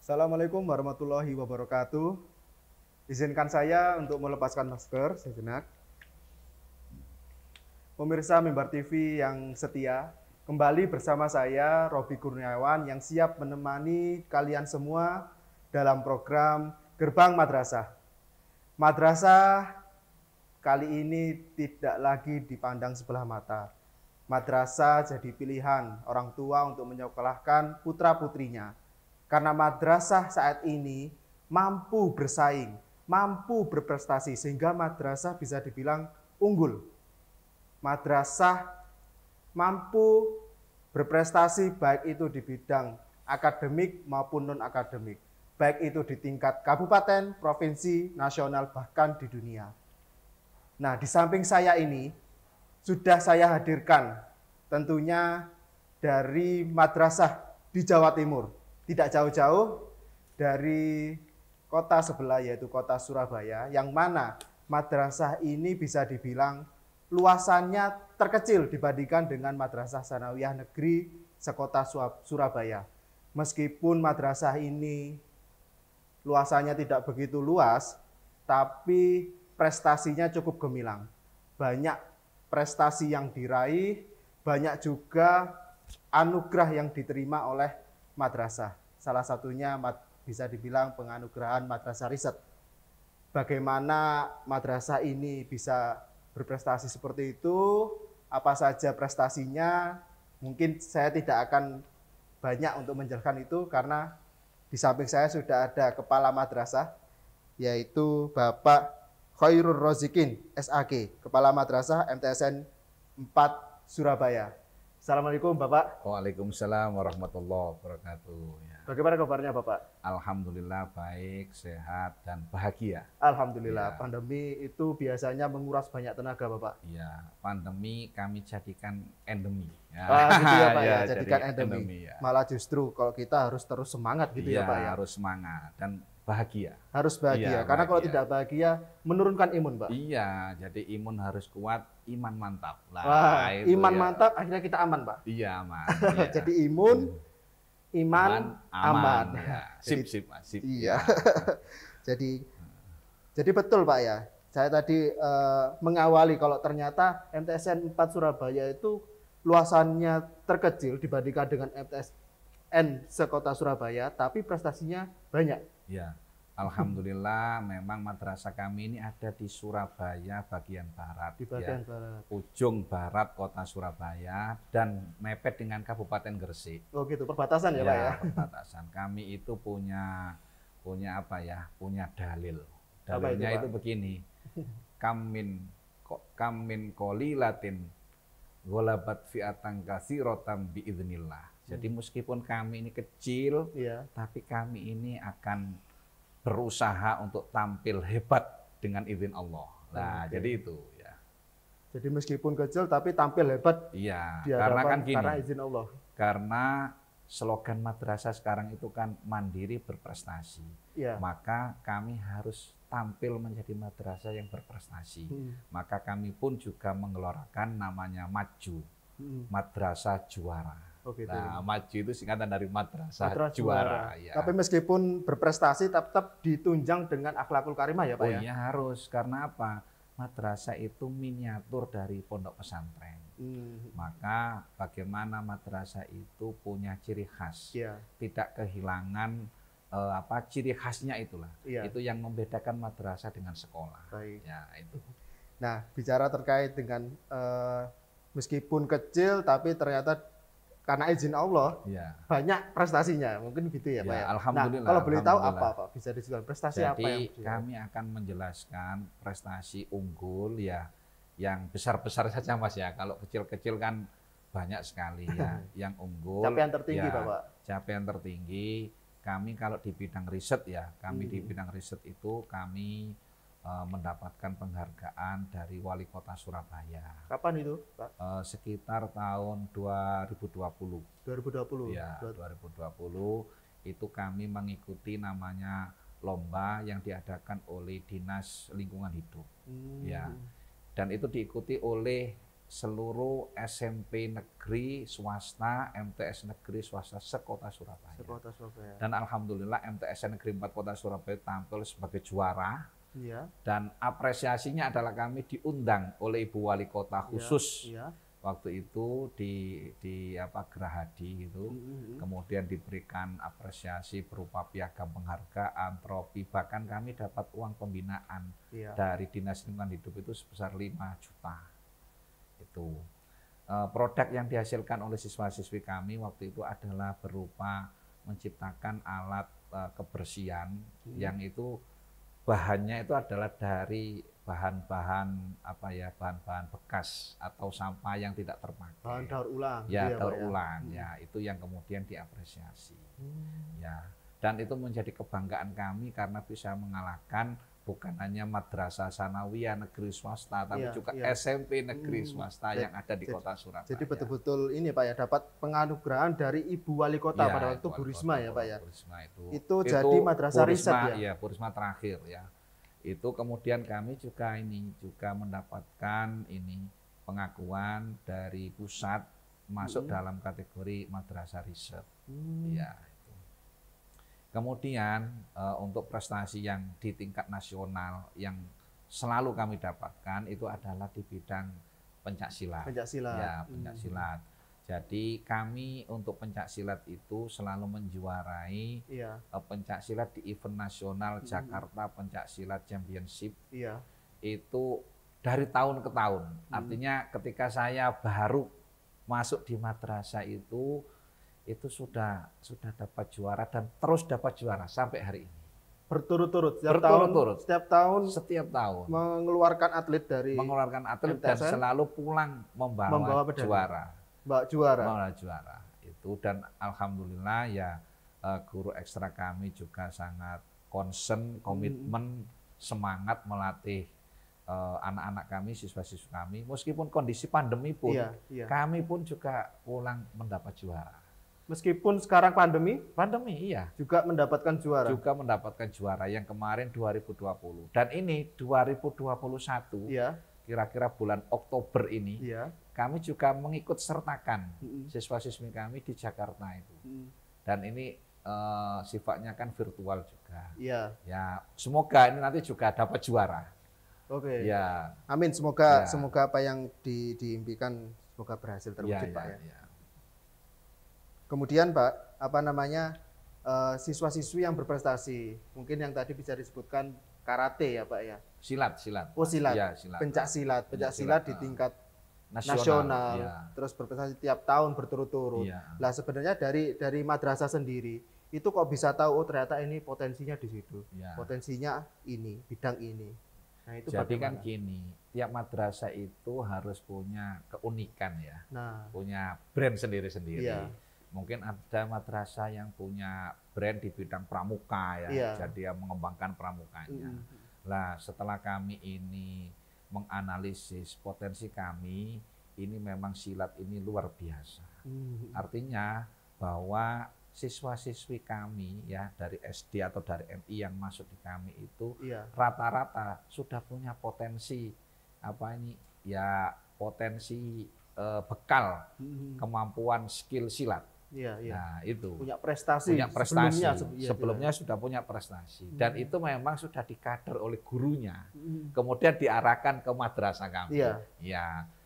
Assalamualaikum warahmatullahi wabarakatuh. Izinkan saya untuk melepaskan masker sejenak. Pemirsa Mimbar TV yang setia, kembali bersama saya Robi Kurniawan yang siap menemani kalian semua dalam program Gerbang Madrasah. Madrasah kali ini tidak lagi dipandang sebelah mata. Madrasah jadi pilihan orang tua untuk menyekolahkan putra-putrinya. Karena madrasah saat ini mampu bersaing, mampu berprestasi, sehingga madrasah bisa dibilang unggul. Madrasah mampu berprestasi baik itu di bidang akademik maupun non-akademik. Baik itu di tingkat kabupaten, provinsi, nasional, bahkan di dunia. Nah, di samping saya ini, sudah saya hadirkan tentunya dari madrasah di Jawa Timur. Tidak jauh-jauh dari kota sebelah yaitu kota Surabaya, yang mana madrasah ini bisa dibilang luasannya terkecil dibandingkan dengan madrasah sanawiyah negeri sekota Surabaya. Meskipun madrasah ini luasannya tidak begitu luas, tapi prestasinya cukup gemilang. Banyak prestasi yang diraih, banyak juga anugerah yang diterima oleh madrasah. Salah satunya bisa dibilang penganugerahan madrasah riset. Bagaimana madrasah ini bisa berprestasi seperti itu, apa saja prestasinya, mungkin saya tidak akan banyak untuk menjelaskan itu karena di samping saya sudah ada kepala madrasah, yaitu Bapak Khairul Rozikin, SAG, Kepala Madrasah MTSN 4 Surabaya. Assalamualaikum Bapak. Waalaikumsalam warahmatullahi wabarakatuh. Ya. Bagaimana kabarnya Bapak? Alhamdulillah baik, sehat, dan bahagia. Alhamdulillah. Ya. Pandemi itu biasanya menguras banyak tenaga Bapak. Iya, pandemi kami jadikan endemi. Ya. Gitu ya Pak ya, jadikan endemi. Ya. Malah justru kalau kita harus terus semangat gitu ya Pak ya. Harus semangat dan bahagia. Harus bahagia, karena kalau tidak bahagia menurunkan imun Pak. Iya, jadi imun harus kuat, iman mantap. Wah, iman mantap, akhirnya kita aman Pak. Iya aman. Iya. Jadi imun, iman aman. Ya. Sip. Iya. jadi betul Pak ya. Saya tadi mengawali kalau ternyata MTSN 4 Surabaya itu luasannya terkecil dibandingkan dengan MTSN sekota Surabaya, tapi prestasinya banyak. Ya, alhamdulillah memang madrasah kami ini ada di Surabaya bagian barat. Di bagian barat. Ujung barat kota Surabaya dan mepet dengan Kabupaten Gresik. Oh gitu, perbatasan ya Pak ya? Perbatasan. Kami itu punya apa ya? Punya dalil. Dalilnya itu begini. Kamin qolilatin ghalabat fi'atan katsiratan biidznillah. Jadi meskipun kami ini kecil, tapi kami ini akan berusaha untuk tampil hebat dengan izin Allah. Nah, jadi itu ya. Jadi meskipun kecil tapi tampil hebat. Iya, karena kan gini. Karena izin Allah. Karena slogan madrasah sekarang itu kan mandiri berprestasi. Ya. Maka kami harus tampil menjadi madrasah yang berprestasi. Maka kami pun juga mengeluarkan namanya Maju. Madrasah Juara. Oh gitu. Nah, Maju itu singkatan dari madrasah juara. Ya. Tapi meskipun berprestasi tetap ditunjang dengan akhlakul karimah ya Pak ya? Oh iya harus, karena apa? Madrasah itu miniatur dari pondok pesantren. Maka bagaimana madrasah itu punya ciri khas, tidak kehilangan ciri khasnya itulah. Itu yang membedakan madrasah dengan sekolah. Baik. Ya itu. Nah, bicara terkait dengan meskipun kecil tapi ternyata karena izin Allah banyak prestasinya, mungkin gitu ya Pak ya. Alhamdulillah. Nah, kalau boleh tahu apa Pak, bisa disebutkan prestasi apa yang kami akan menjelaskan prestasi unggul ya, yang besar-besar saja Mas ya. Kalau kecil-kecil kan banyak sekali ya. Yang unggul. Capaian tertinggi Bapak. Capaian tertinggi kami kalau di bidang riset ya, di bidang riset itu kami mendapatkan penghargaan dari Wali Kota Surabaya. Kapan itu, Pak? Sekitar tahun 2020. 2020. Ya, 2020 itu kami mengikuti namanya lomba yang diadakan oleh Dinas Lingkungan Hidup. Ya. Dan itu diikuti oleh seluruh SMP negeri swasta, MTS negeri swasta sekota Surabaya. Sekota Surabaya. Dan alhamdulillah MTS negeri 4 Kota Surabaya tampil sebagai juara. Iya. Dan apresiasinya adalah kami diundang oleh Ibu Wali Kota khusus. Iya. Waktu itu di Gerahadi gitu. Kemudian diberikan apresiasi berupa piagam penghargaan, trofi, bahkan kami dapat uang pembinaan dari Dinas Lingkungan Hidup itu sebesar 5 juta. Itu produk yang dihasilkan oleh siswa-siswi kami waktu itu adalah berupa menciptakan alat kebersihan yang itu bahannya itu adalah dari bahan-bahan bahan-bahan bekas atau sampah yang tidak terpakai. Bahan daur ulang. Ya, daur ulang. Ya, itu yang kemudian diapresiasi. Ya, dan itu menjadi kebanggaan kami karena bisa mengalahkan bukan hanya madrasah sanawiyah negeri swasta, tapi juga SMP negeri swasta yang ada di Kota Surabaya. Jadi betul-betul ini Pak ya, dapat penganugerahan dari Ibu Wali Kota pada waktu Bu Risma ya Pak ya. Itu jadi madrasah riset ya. Iya, Bu Risma terakhir ya. Itu kemudian kami juga mendapatkan pengakuan dari pusat masuk dalam kategori madrasah riset. Ya. Kemudian untuk prestasi yang di tingkat nasional yang selalu kami dapatkan itu adalah di bidang pencaksilat. Ya, pencaksilat. Jadi kami untuk pencaksilat itu selalu menjuarai pencaksilat di event nasional Jakarta Pencaksilat Championship. Itu dari tahun ke tahun. Artinya ketika saya baru masuk di madrasah itu sudah dapat juara dan terus dapat juara sampai hari ini. Berturut-turut setiap tahun mengeluarkan atlet dan selalu pulang membawa juara. Bawa juara itu, dan alhamdulillah ya guru ekstra kami juga sangat concern, komitmen, semangat melatih anak-anak kami, siswa-siswa kami. Meskipun kondisi pandemi pun, kami pun juga pulang mendapat juara. Meskipun sekarang pandemi, iya. Juga mendapatkan juara. Juga mendapatkan juara yang kemarin 2020. Dan ini 2021, kira-kira bulan Oktober ini, kami juga mengikut sertakan siswa-siswi kami di Jakarta itu. Dan ini sifatnya kan virtual juga. Ya, semoga ini nanti juga dapat juara. Oke. Ya. Amin. Semoga apa yang diimpikan semoga berhasil terwujud, Pak ya. Kemudian Pak, siswa-siswi yang berprestasi, mungkin yang tadi bisa disebutkan karate ya Pak ya. Silat. Oh silat. Ya, silat. Pencaksilat di tingkat nasional. Terus berprestasi tiap tahun berturut-turut. Lah sebenarnya dari madrasah sendiri itu kok bisa tahu ternyata ini potensinya di situ. Potensinya ini, bidang ini. Nah, itu jadi bagaimana? Kan gini, tiap madrasah itu harus punya keunikan ya. Punya brand sendiri-sendiri. Mungkin ada madrasah yang punya brand di bidang pramuka ya, jadi yang mengembangkan pramukanya. Lah setelah kami ini menganalisis potensi kami, ini memang silat ini luar biasa. Artinya bahwa siswa-siswi kami ya dari SD atau dari MI yang masuk di kami itu rata-rata sudah punya potensi potensi bekal kemampuan skill silat. Nah, itu punya prestasi sebelumnya sudah punya prestasi dan itu memang sudah dikader oleh gurunya, kemudian diarahkan ke madrasah kami.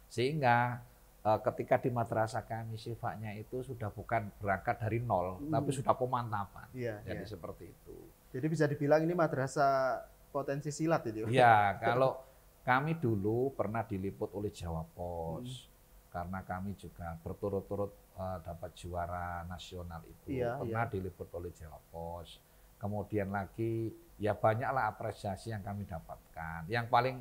Sehingga ketika di madrasah kami sifatnya itu sudah bukan berangkat dari nol, tapi sudah pemantapan. Jadi seperti itu. Jadi bisa dibilang ini madrasah potensi silat itu. Ya, kalau kami dulu pernah diliput oleh Jawa Pos. Karena kami juga berturut-turut dapat juara nasional itu, pernah diliput oleh Jawa Pos. Kemudian lagi ya banyaklah apresiasi yang kami dapatkan. Yang paling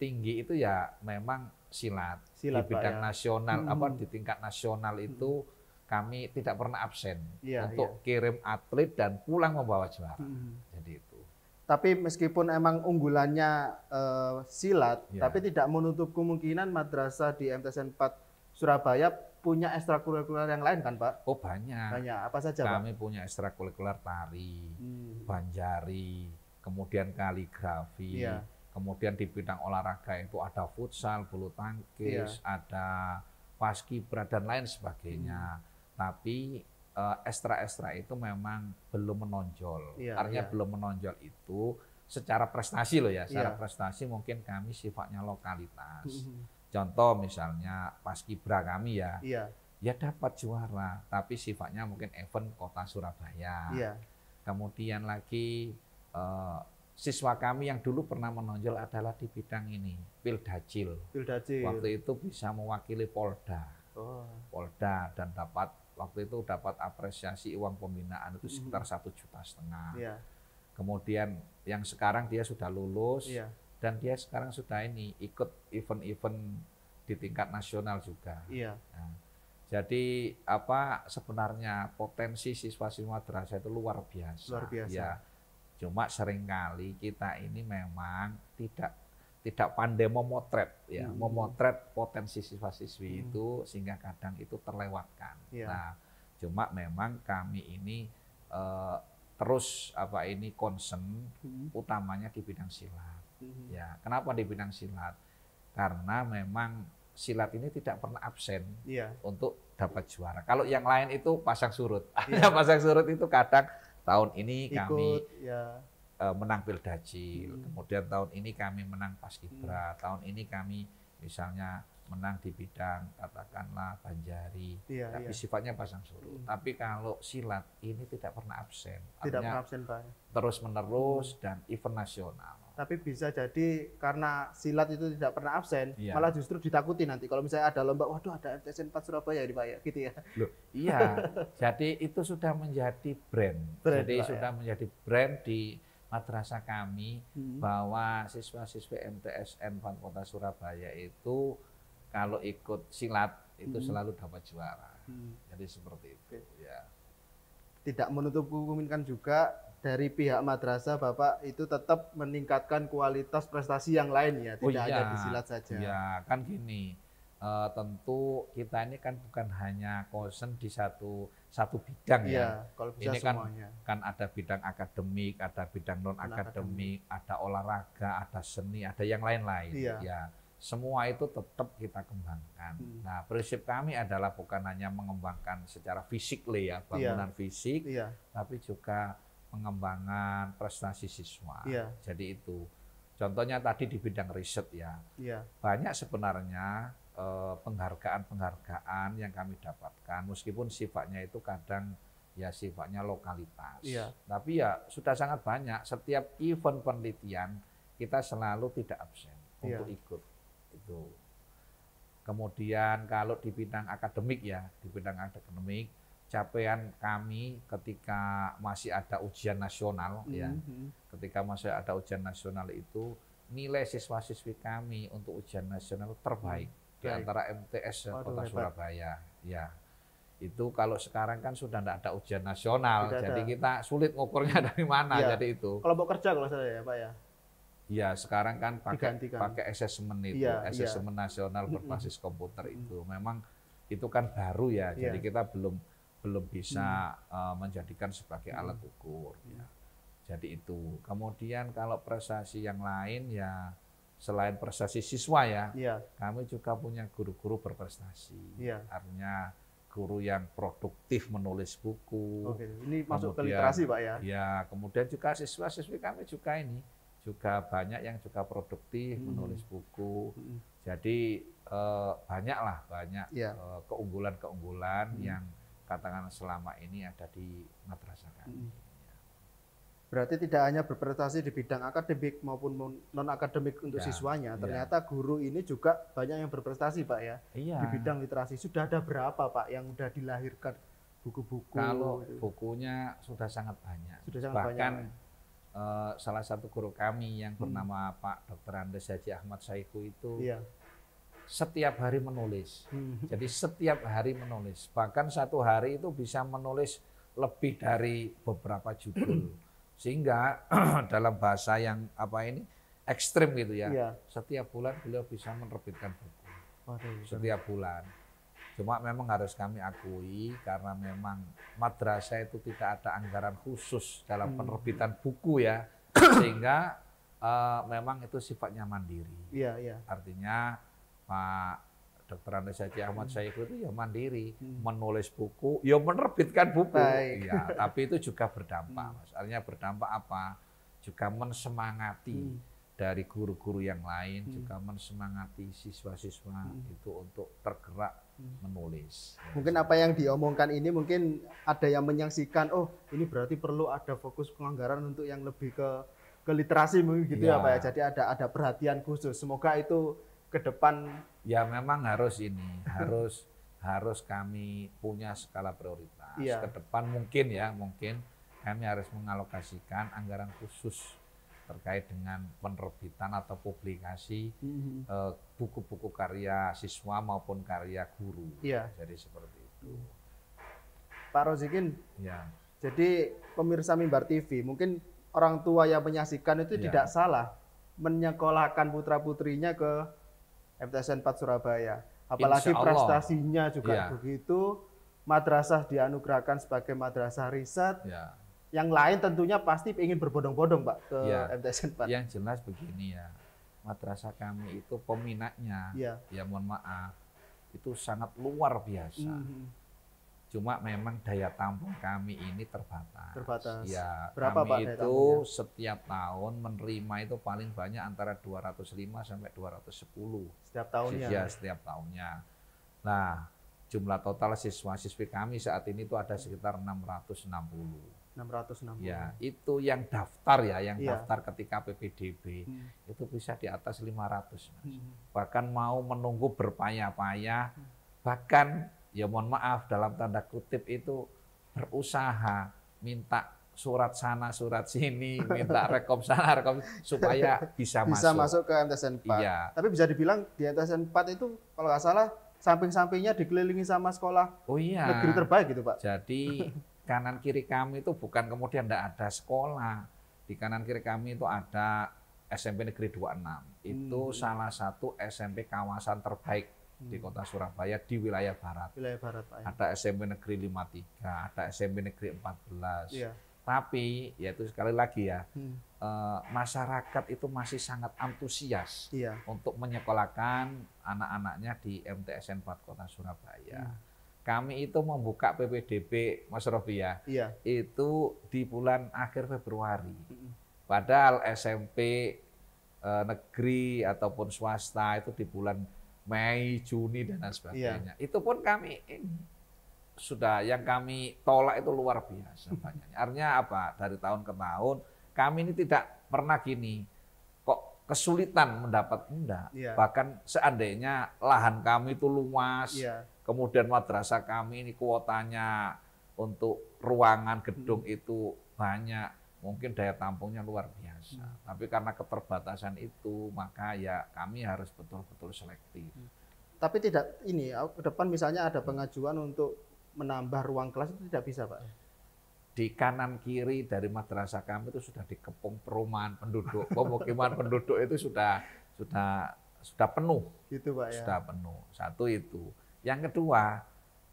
tinggi itu ya memang silat di bidang nasional, di tingkat nasional itu kami tidak pernah absen untuk kirim atlet dan pulang membawa juara. Jadi itu. Tapi meskipun emang unggulannya silat, tapi tidak menutup kemungkinan madrasah di MTSN 4 Surabaya punya ekstrakurikuler yang lain kan Pak? Oh banyak. Banyak. Apa saja Pak? Kami punya ekstrakurikuler tari, banjari, kemudian kaligrafi, Kemudian di bidang olahraga itu ada futsal, bulu tangkis, ada paskibra dan lain sebagainya. Tapi ekstra-ekstra itu memang belum menonjol. Artinya belum menonjol itu secara prestasi loh ya. Secara prestasi mungkin kami sifatnya lokalitas. Contoh misalnya paskibra kami ya, ya dapat juara, tapi sifatnya mungkin event kota Surabaya. Kemudian lagi siswa kami yang dulu pernah menonjol adalah di bidang ini, Pildacil. Waktu itu bisa mewakili Polda. Polda dan waktu itu dapat apresiasi uang pembinaan itu sekitar 1,5 juta. Kemudian yang sekarang dia sudah lulus dan dia sekarang sudah ikut event-event di tingkat nasional juga. Nah, jadi sebenarnya potensi siswa-siswa madrasah itu luar biasa. Ya, cuma seringkali kita ini memang tidak pandai memotret ya, memotret potensi siswa-siswi itu sehingga kadang itu terlewatkan. Nah, cuma memang kami ini terus concern utamanya di bidang silat. Ya, kenapa di bidang silat? Karena memang silat ini tidak pernah absen untuk dapat juara. Kalau yang lain itu pasang surut. Pasang surut itu kadang tahun ini kami menang Pildacil, kemudian tahun ini kami menang paskibra, tahun ini kami misalnya menang di bidang katakanlah Banjari, tapi sifatnya pasang surut. Tapi kalau silat ini tidak pernah absen. Tidak pernah absen, Pak. Terus menerus dan event nasional. Tapi bisa jadi karena silat itu tidak pernah absen, malah justru ditakuti nanti kalau misalnya ada lomba, waduh ada MTS 4 Surabaya ini Pak ya, gitu ya. Loh, iya. Jadi itu sudah menjadi brand. Jadi Pak, sudah menjadi brand di madrasah kami bahwa siswa-siswi MTSN PAN Kota Surabaya itu kalau ikut silat itu selalu dapat juara. Jadi seperti itu. Ya. Tidak menutup kemungkinan juga dari pihak madrasah Bapak itu tetap meningkatkan kualitas prestasi yang lain ya, tidak hanya di silat saja. Ya, kan gini. Tentu kita ini kan bukan hanya concern di satu bidang ya. Kalau bisa ini semuanya. kan ada bidang akademik, ada bidang non akademik, ada olahraga, ada seni, ada yang lain-lain. Ya, semua itu tetap kita kembangkan. Nah, prinsip kami adalah bukan hanya mengembangkan secara fisik ya, bangunan fisik, tapi juga pengembangan prestasi siswa. Jadi itu. Contohnya tadi di bidang riset ya. Banyak sebenarnya penghargaan-penghargaan yang kami dapatkan, meskipun sifatnya itu kadang ya sifatnya lokalitas. Tapi ya sudah sangat banyak. Setiap event penelitian kita selalu tidak absen untuk ikut. Itu. Kemudian kalau di bidang akademik ya, di bidang akademik capaian kami ketika masih ada ujian nasional ya. Ketika masih ada ujian nasional itu nilai siswa-siswi kami untuk ujian nasional terbaik di antara MTS Kota Surabaya. Ya. Itu kalau sekarang kan sudah tidak ada ujian nasional, jadi kita sulit ngukurnya dari mana. Jadi itu. Kelompok kerja kalau saya ya, Pak ya. Ya, sekarang kan pakai asesmen itu, asesmen nasional berbasis komputer itu. Memang itu kan baru ya. Jadi kita belum bisa menjadikan sebagai alat ukur. Ya. Jadi itu. Kemudian kalau prestasi yang lain ya selain prestasi siswa ya, kami juga punya guru-guru berprestasi. Artinya guru yang produktif menulis buku. Ini masuk ke literasi Pak ya? Ya, kemudian juga siswa-siswi kami juga juga banyak yang juga produktif menulis buku. Jadi banyak keunggulan-keunggulan yang katakan selama ini ada di madrasah kami. Berarti tidak hanya berprestasi di bidang akademik maupun non-akademik untuk siswanya, ternyata guru ini juga banyak yang berprestasi Pak ya, di bidang literasi. Sudah ada berapa Pak yang sudah dilahirkan buku-buku? Kalau bukunya sudah sangat banyak. Bahkan salah satu guru kami yang bernama Pak Dr. Andes Haji Ahmad Saiku itu setiap hari menulis. Jadi setiap hari menulis. Bahkan satu hari itu bisa menulis lebih dari beberapa judul. Sehingga dalam bahasa yang ekstrim gitu ya. Setiap bulan beliau bisa menerbitkan buku. Setiap bulan. Cuma memang harus kami akui karena memang madrasah itu tidak ada anggaran khusus dalam penerbitan buku ya. Sehingga Memang itu sifatnya mandiri. Iya, iya. Artinya Pak Dr. Andes Haji Ahmad Saiku itu ya mandiri, menulis buku, ya menerbitkan buku. Ya, tapi itu juga berdampak, Mas. Artinya berdampak apa? Juga mensemangati dari guru-guru yang lain, juga mensemangati siswa-siswa itu untuk tergerak menulis. Mungkin apa yang diomongkan ini mungkin ada yang menyaksikan, oh ini berarti perlu ada fokus penganggaran untuk yang lebih ke literasi mungkin gitu ya Pak ya. Jadi ada perhatian khusus. Semoga itu ke depan ya memang harus harus kami punya skala prioritas. Ke depan mungkin kami harus mengalokasikan anggaran khusus terkait dengan penerbitan atau publikasi buku-buku karya siswa maupun karya guru. Jadi seperti itu. Pak Rozikin, jadi pemirsa Mimbar TV, mungkin orang tua yang menyaksikan itu tidak salah menyekolahkan putra-putrinya ke MTSN 4 Surabaya. Apalagi prestasinya juga begitu, madrasah dianugerahkan sebagai madrasah riset. Yang lain tentunya pasti ingin berbondong-bondong Pak ke MTSN 4. Yang jelas begini ya, madrasah kami itu peminatnya, ya mohon maaf, itu sangat luar biasa. Cuma memang daya tampung kami ini terbatas. Ya, berapa kami Pak itu setiap tahun menerima itu paling banyak antara 205 sampai 210. Setiap tahunnya? Ya, setiap tahunnya. Nah, jumlah total siswa-siswi kami saat ini itu ada sekitar 660. Ya, itu yang daftar yang daftar ketika PPDB itu bisa di atas 500, Mas. Bahkan mau menunggu berpayah-payah, bahkan ya mohon maaf dalam tanda kutip itu berusaha minta surat sana, surat sini, minta rekom sana, rekom supaya bisa masuk ke MTSN 4. Tapi bisa dibilang di MTSN 4 itu kalau nggak salah samping-sampingnya dikelilingi sama sekolah negeri terbaik gitu Pak. Jadi kanan kiri kami itu bukan kemudian tidak ada sekolah. Di kanan kiri kami itu ada SMP Negeri 26. Itu salah satu SMP kawasan terbaik di Kota Surabaya di wilayah barat. Wilayah barat Pak. Ada SMP Negeri 53, ada SMP Negeri 14. Tapi yaitu sekali lagi masyarakat itu masih sangat antusias untuk menyekolahkan anak-anaknya di MTSN 4 Kota Surabaya. Kami itu membuka PPDB, Mas Robi itu di bulan akhir Februari. Padahal SMP negeri ataupun swasta itu di bulan Mei, Juni dan lain sebagainya. Itu pun kami sudah yang kami tolak itu luar biasa banyaknya. Artinya apa? Dari tahun ke tahun kami ini tidak pernah gini kok kesulitan mendapat Bahkan seandainya lahan kami itu luas. Kemudian madrasah kami ini kuotanya untuk ruangan gedung itu banyak, mungkin daya tampungnya luar biasa. Tapi karena keterbatasan itu, maka ya kami harus betul-betul selektif. Tapi tidak ke depan misalnya ada pengajuan untuk menambah ruang kelas itu tidak bisa Pak? Di kanan kiri dari madrasah kami itu sudah dikepung perumahan penduduk, pemukiman penduduk itu sudah penuh. Gitu Pak ya. Sudah penuh. Satu itu. Yang kedua,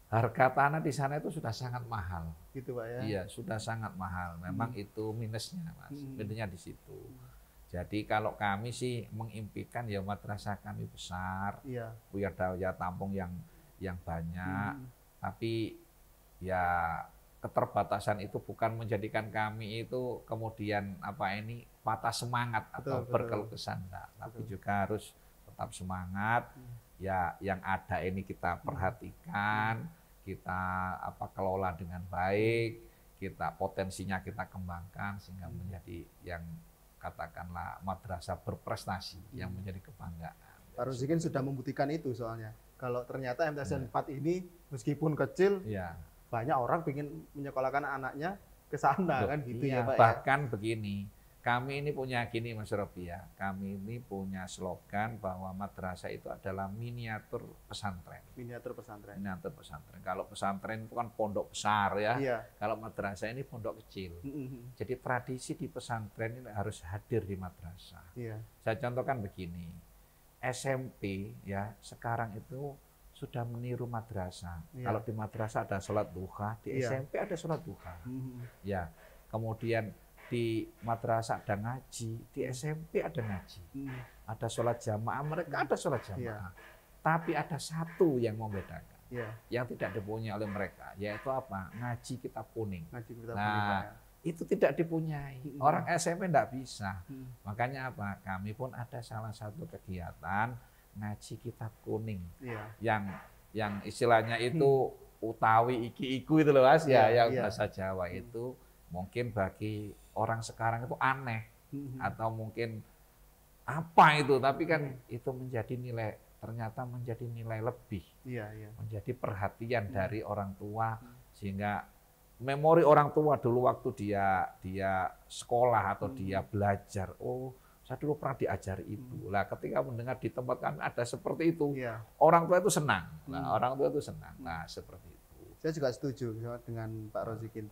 harga tanah di sana itu sudah sangat mahal. Gitu Pak ya? Iya, sudah sangat mahal. Memang itu minusnya, Mas. Minusnya di situ. Jadi kalau kami sih mengimpikan ya madrasah kami besar, punya daya tampung yang banyak, tapi ya keterbatasan itu bukan menjadikan kami itu kemudian patah semangat atau berkeluh kesah, tapi juga harus tetap semangat. Ya yang ada ini kita perhatikan, kita kelola dengan baik, kita potensinya kita kembangkan sehingga menjadi yang katakanlah madrasah berprestasi yang menjadi kebanggaan. Pak Rozikin sudah membuktikan itu soalnya. Kalau ternyata MTSN 4 ini meskipun kecil, banyak orang ingin menyekolahkan anaknya ke sana kan gitu ya Pak. Bahkan begini. Kami ini punya gini Mas Robi kami ini punya slogan bahwa madrasah itu adalah miniatur pesantren. Miniatur pesantren. Miniatur pesantren. Kalau pesantren itu kan pondok besar Kalau madrasah ini pondok kecil. Jadi tradisi di pesantren ini harus hadir di madrasah. Saya contohkan begini. SMP sekarang itu sudah meniru madrasah. Kalau di madrasah ada sholat duha, di SMP ada sholat duha. Kemudian di madrasah ada ngaji, di SMP ada ngaji, ada sholat jamaah, mereka ada sholat jamaah. Tapi ada satu yang membedakan, yang tidak dipunyai oleh mereka, yaitu apa? Ngaji kitab kuning. Nah, itu tidak dipunyai. Orang SMP tidak bisa. Makanya apa? Kami pun ada salah satu kegiatan ngaji kitab kuning, yang istilahnya itu utawi iki-iku itu loh Mas, yang bahasa Jawa itu mungkin bagi orang sekarang itu aneh atau mungkin apa itu, tapi kan itu menjadi nilai, ternyata menjadi nilai lebih, menjadi perhatian dari orang tua, sehingga memori orang tua dulu waktu dia sekolah atau dia belajar, oh saya dulu pernah diajari itu. Lah ketika mendengar di tempat kami ada seperti itu, orang tua itu senang. Nah, orang tua itu senang. Nah, seperti itu. Saya juga setuju dengan Pak Rozikin.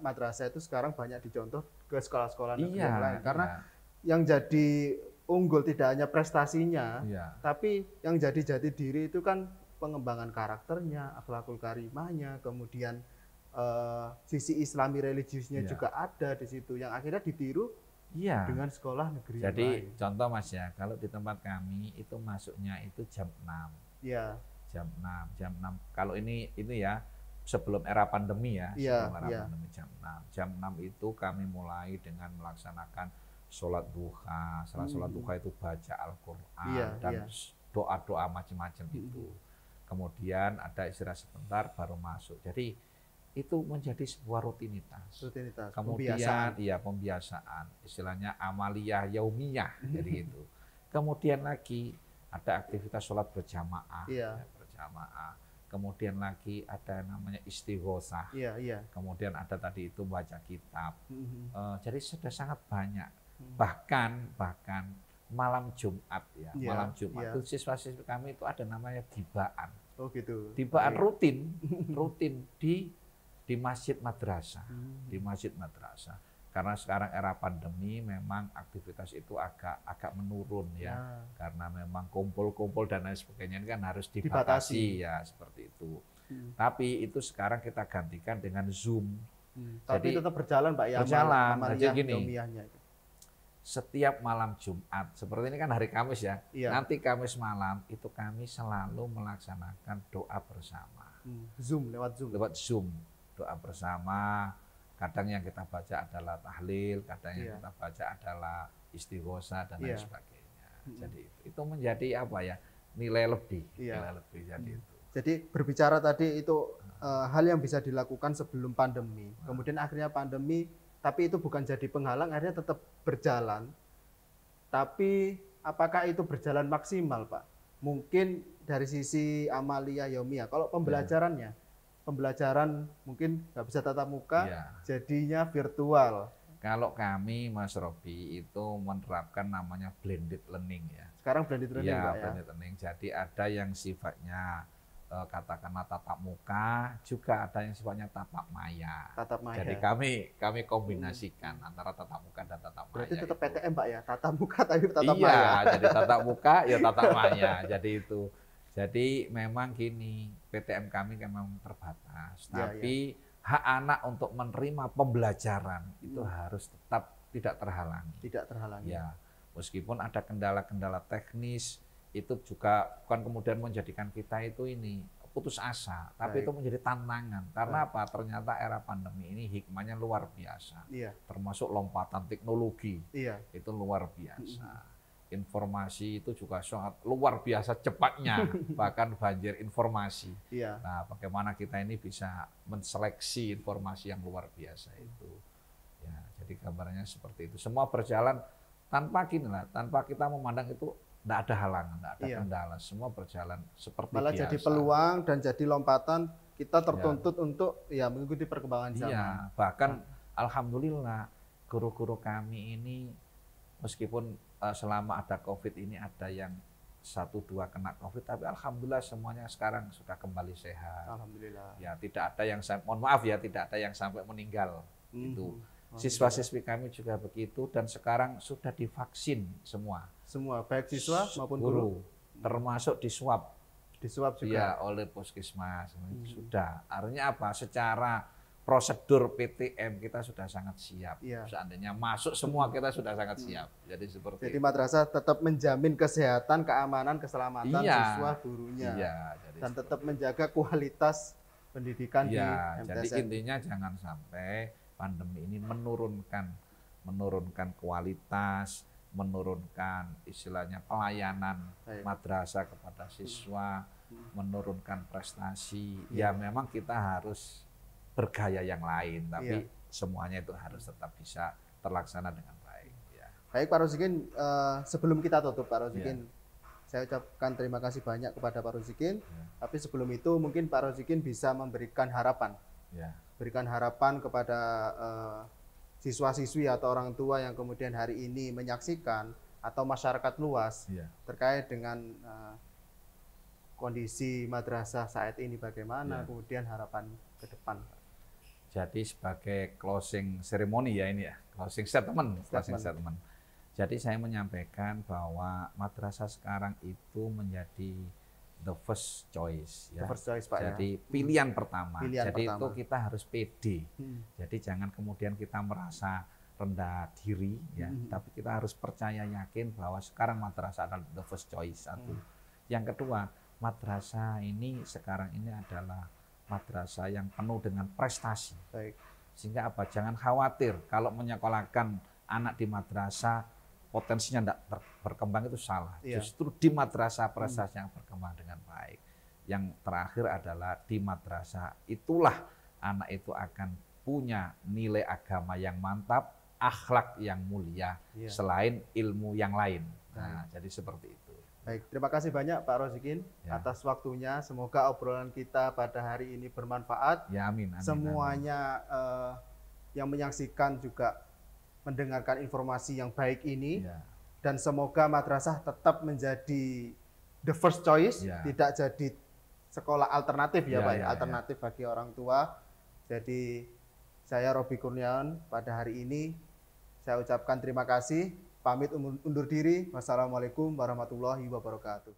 Madrasah itu sekarang banyak dicontoh ke sekolah-sekolah negeri yang lain, karena yang jadi unggul tidak hanya prestasinya, tapi yang jadi jati diri itu kan pengembangan karakternya, akhlakul karimahnya, kemudian sisi Islami religiusnya juga ada di situ, yang akhirnya ditiru dengan sekolah negeri. Jadi yang lain. Contoh Mas ya, kalau di tempat kami itu masuknya itu jam 6. Jam 6. Kalau ini ya sebelum era pandemi ya, sebelum era pandemi jam 6. Jam 6 itu kami mulai dengan melaksanakan sholat duha. Setelah sholat duha itu baca Al-Quran dan doa-doa macam-macam itu. Kemudian ada istirahat sebentar baru masuk. Jadi itu menjadi sebuah rutinitas. Kemudian pembiasaan, istilahnya amaliyah yaumiyah, jadi itu. Kemudian lagi ada aktivitas sholat berjamaah, berjamaah. Kemudian lagi ada namanya istighosah. Kemudian ada tadi itu baca kitab. Jadi sudah sangat banyak. Bahkan malam Jumat malam Jumat itu siswa-siswi kami itu ada namanya dibaan. Oh gitu. Dibaan rutin di masjid madrasah, di masjid madrasah. Karena sekarang era pandemi memang aktivitas itu agak menurun ya, karena memang kumpul-kumpul dan lain sebagainya ini kan harus dibatasi ya, seperti itu. Tapi itu sekarang kita gantikan dengan Zoom. Tapi tetap berjalan Pak ya. Berjalan. Jadi gini, setiap malam Jumat, seperti ini kan hari Kamis ya, nanti Kamis malam itu kami selalu melaksanakan doa bersama. Lewat Zoom. Doa bersama, kadang yang kita baca adalah tahlil, kadang yang kita baca adalah istighosah dan lain sebagainya. Jadi itu menjadi apa ya, nilai lebih, nilai lebih. Jadi berbicara tadi itu hal yang bisa dilakukan sebelum pandemi, kemudian akhirnya pandemi, tapi itu bukan jadi penghalang, akhirnya tetap berjalan. Tapi apakah itu berjalan maksimal Pak? Mungkin dari sisi amaliyah yaumiyah, kalau pembelajarannya, pembelajaran mungkin nggak bisa tatap muka, jadinya virtual. Kalau kami Mas Robi itu menerapkan namanya blended learning ya. Sekarang blended learning Pak ya. Blended learning. Jadi ada yang sifatnya katakanlah tatap muka, juga ada yang sifatnya tatap maya. Jadi kami kombinasikan antara tatap muka dan tatap maya. Berarti tetap PTM Pak ya, tatap muka tapi tatap maya. Iya, jadi tatap muka ya tatap maya. Jadi itu. Jadi memang gini, PTM kami memang terbatas, tapi hak anak untuk menerima pembelajaran itu harus tetap tidak terhalangi. Ya, meskipun ada kendala-kendala teknis, itu juga bukan kemudian menjadikan kita itu ini putus asa, tapi itu menjadi tantangan. Karena apa? Ternyata era pandemi ini hikmahnya luar biasa, termasuk lompatan teknologi, itu luar biasa. Informasi itu juga sangat luar biasa cepatnya, bahkan banjir informasi. Nah, bagaimana kita ini bisa menseleksi informasi yang luar biasa itu. Ya, jadi gambarannya seperti itu. Semua berjalan tanpa kita memandang itu tidak ada halangan, tidak ada kendala. Semua berjalan seperti malah biasa. Jadi peluang dan jadi lompatan kita tertuntut untuk mengikuti perkembangan zaman. Bahkan alhamdulillah guru-guru kami ini meskipun selama ada COVID ini ada yang 1-2 kena COVID, tapi alhamdulillah semuanya sekarang sudah kembali sehat. Alhamdulillah. Ya tidak ada yang mohon maaf ya, tidak ada yang sampai meninggal. Itu siswa-siswi kami juga begitu, dan sekarang sudah divaksin semua. Semua baik siswa maupun guru. Termasuk diswab juga ya oleh puskesmas. Sudah. Artinya apa? Secara prosedur PTM kita sudah sangat siap. Seandainya masuk semua kita sudah sangat siap. Jadi seperti Jadi madrasah tetap menjamin kesehatan, keamanan, keselamatan siswa gurunya. Dan tetap menjaga kualitas pendidikan di MTSN. Jadi intinya jangan sampai pandemi ini menurunkan kualitas, menurunkan istilahnya pelayanan madrasah kepada siswa, menurunkan prestasi. Ya memang kita harus bergaya yang lain, tapi semuanya itu harus tetap bisa terlaksana dengan baik. Baik Pak Rozikin, sebelum kita tutup Pak Rozikin, saya ucapkan terima kasih banyak kepada Pak Rozikin. Tapi sebelum itu mungkin Pak Rozikin bisa memberikan harapan, berikan harapan kepada siswa-siswi atau orang tua yang kemudian hari ini menyaksikan atau masyarakat luas terkait dengan kondisi madrasah saat ini bagaimana, kemudian harapan ke depan. Jadi sebagai closing ceremony ya ini ya, closing statement. Jadi saya menyampaikan bahwa madrasah sekarang itu menjadi the first choice ya. The first choice, Pak, jadi pilihan pertama. Itu kita harus pede. Jadi jangan kemudian kita merasa rendah diri ya, tapi kita harus percaya yakin bahwa sekarang madrasah adalah the first choice satu. Yang kedua, madrasah ini sekarang ini adalah madrasah yang penuh dengan prestasi. Sehingga apa? Jangan khawatir kalau menyekolahkan anak di madrasah potensinya tidak berkembang itu salah. Justru di madrasah prestasi yang berkembang dengan baik. Yang terakhir adalah di madrasah itulah anak itu akan punya nilai agama yang mantap, akhlak yang mulia, selain ilmu yang lain. Nah, jadi seperti itu. Baik, terima kasih banyak Pak Rozikin atas waktunya. Semoga obrolan kita pada hari ini bermanfaat. Amin. Semuanya yang menyaksikan juga mendengarkan informasi yang baik ini. Dan semoga madrasah tetap menjadi the first choice, tidak jadi sekolah alternatif Pak, alternatif bagi orang tua. Jadi saya Robi Kurniawan pada hari ini saya ucapkan terima kasih. Pamit undur diri. Wassalamualaikum warahmatullahi wabarakatuh.